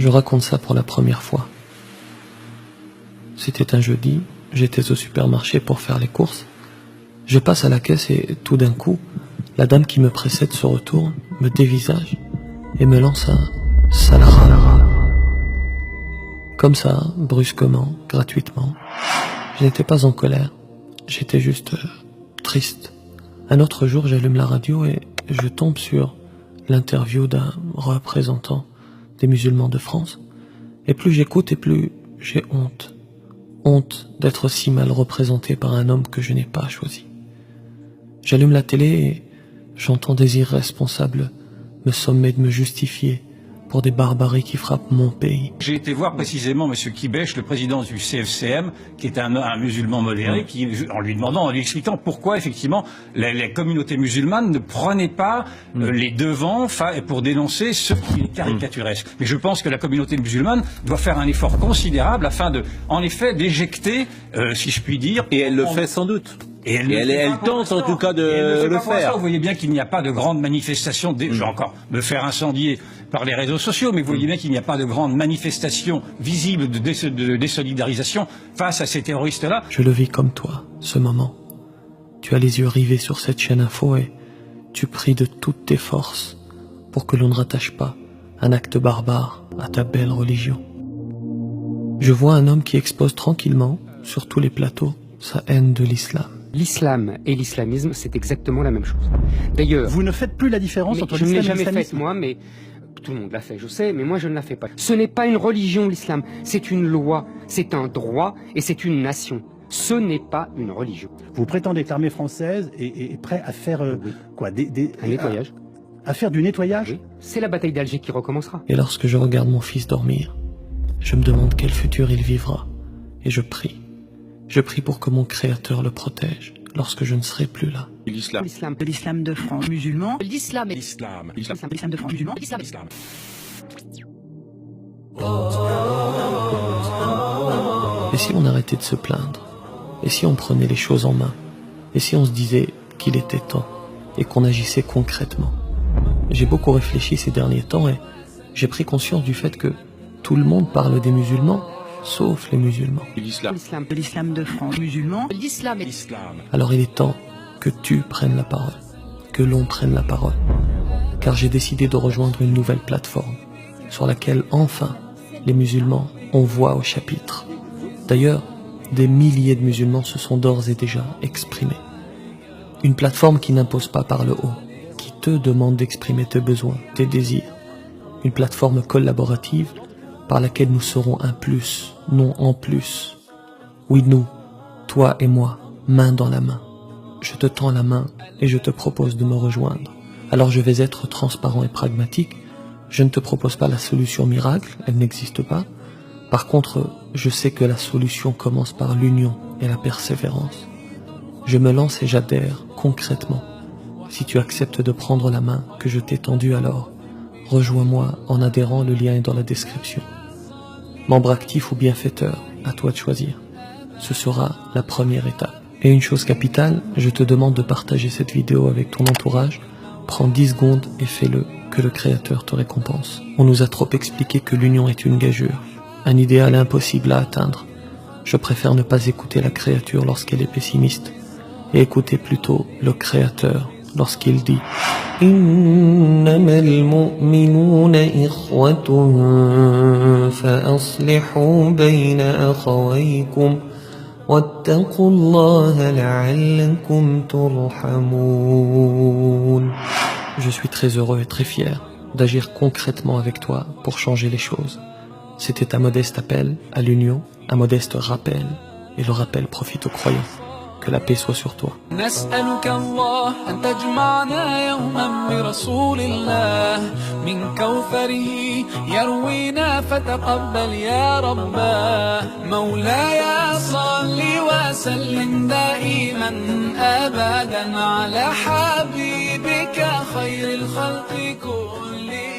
je raconte ça pour la première fois. C'était un jeudi, j'étais au supermarché pour faire les courses. Je passe à la caisse et tout d'un coup, la dame qui me précède se retourne, me dévisage et me lance un « Salara ». Comme ça, brusquement, gratuitement. Je n'étais pas en colère, j'étais juste triste. Un autre jour, j'allume la radio et je tombe sur l'interview d'un représentant des musulmans de France. Et plus j'écoute et plus j'ai honte. Honte d'être si mal représenté par un homme que je n'ai pas choisi. J'allume la télé et j'entends des irresponsables me sommer de me justifier pour des barbaries qui frappent mon pays. J'ai été voir précisément M. Kibech, le président du CFCM, qui est un musulman modéré, en lui demandant, en lui expliquant pourquoi effectivement la communauté musulmane ne prenait pas les devants pour dénoncer ce qui est caricaturesque. Mais je pense que la communauté musulmane doit faire un effort considérable afin de, en effet, d'éjecter, si je puis dire. Et elle le fait sans doute. Et elle tente en tout cas de le faire. Vous voyez bien qu'il n'y a pas de grandes manifestations, je vais encore me faire incendier par les réseaux sociaux, mais vous voyez bien qu'il n'y a pas de grandes manifestations visibles de désolidarisation face à ces terroristes-là. Je le vis comme toi, ce moment. Tu as les yeux rivés sur cette chaîne info et tu pries de toutes tes forces pour que l'on ne rattache pas un acte barbare à ta belle religion. Je vois un homme qui expose tranquillement, sur tous les plateaux, sa haine de l'islam. L'islam et l'islamisme, c'est exactement la même chose. D'ailleurs... Vous ne faites plus la différence entre l'islam et l'islamisme. Je ne l'ai jamais faite, moi, mais... Tout le monde l'a fait, je sais, mais moi je ne la fais pas. Ce n'est pas une religion, l'islam. C'est une loi, c'est un droit et c'est une nation. Ce n'est pas une religion. Vous prétendez que l'armée française est prête à faire quoi un nettoyage. À faire du nettoyage. Oui. C'est la bataille d'Alger qui recommencera. Et lorsque je regarde mon fils dormir, je me demande quel futur il vivra. Et je prie. Je prie pour que mon Créateur le protège lorsque je ne serai plus là. L'islam de France musulman. L'islam de France musulman. L'islam. Et si on arrêtait de se plaindre? Et si on prenait les choses en main? Et si on se disait qu'il était temps et qu'on agissait concrètement? J'ai beaucoup réfléchi ces derniers temps et j'ai pris conscience du fait que tout le monde parle des musulmans, sauf les musulmans. L'islam de France musulman. L'islam. Alors il est temps que tu prennes la parole, que l'on prenne la parole. Car j'ai décidé de rejoindre une nouvelle plateforme sur laquelle enfin les musulmans ont voix au chapitre. D'ailleurs, des milliers de musulmans se sont d'ores et déjà exprimés. Une plateforme qui n'impose pas par le haut, qui te demande d'exprimer tes besoins, tes désirs. Une plateforme collaborative par laquelle nous serons un plus, non en plus. Oui, nous, toi et moi, main dans la main. Je te tends la main et je te propose de me rejoindre. Alors je vais être transparent et pragmatique. Je ne te propose pas la solution miracle, elle n'existe pas. Par contre, je sais que la solution commence par l'union et la persévérance. Je me lance et j'adhère concrètement. Si tu acceptes de prendre la main que je t'ai tendue alors, rejoins-moi en adhérant, le lien est dans la description. Membre actif ou bienfaiteur, à toi de choisir. Ce sera la première étape. Et une chose capitale, je te demande de partager cette vidéo avec ton entourage. Prends 10 secondes et fais-le, que le Créateur te récompense. On nous a trop expliqué que l'union est une gageure, un idéal impossible à atteindre. Je préfère ne pas écouter la créature lorsqu'elle est pessimiste, et écouter plutôt le Créateur lorsqu'il dit إنما المؤمنون إخوة فأصلحوا بين أخويكم واتقوا الله لعلكم ترحمون. Je suis très heureux et très fier d'agir concrètement avec toi pour changer les choses. C'était un modeste appel à l'union, un modeste rappel, et le rappel profite aux croyants. Que la paix soit sur toi. نسألك الله أن تجمعنا يوما برسول الله من كوثره يروينا فتقبل يا رباه مولاي صل وسلم دائما أبدا على حبيبك خير الخلق كلهم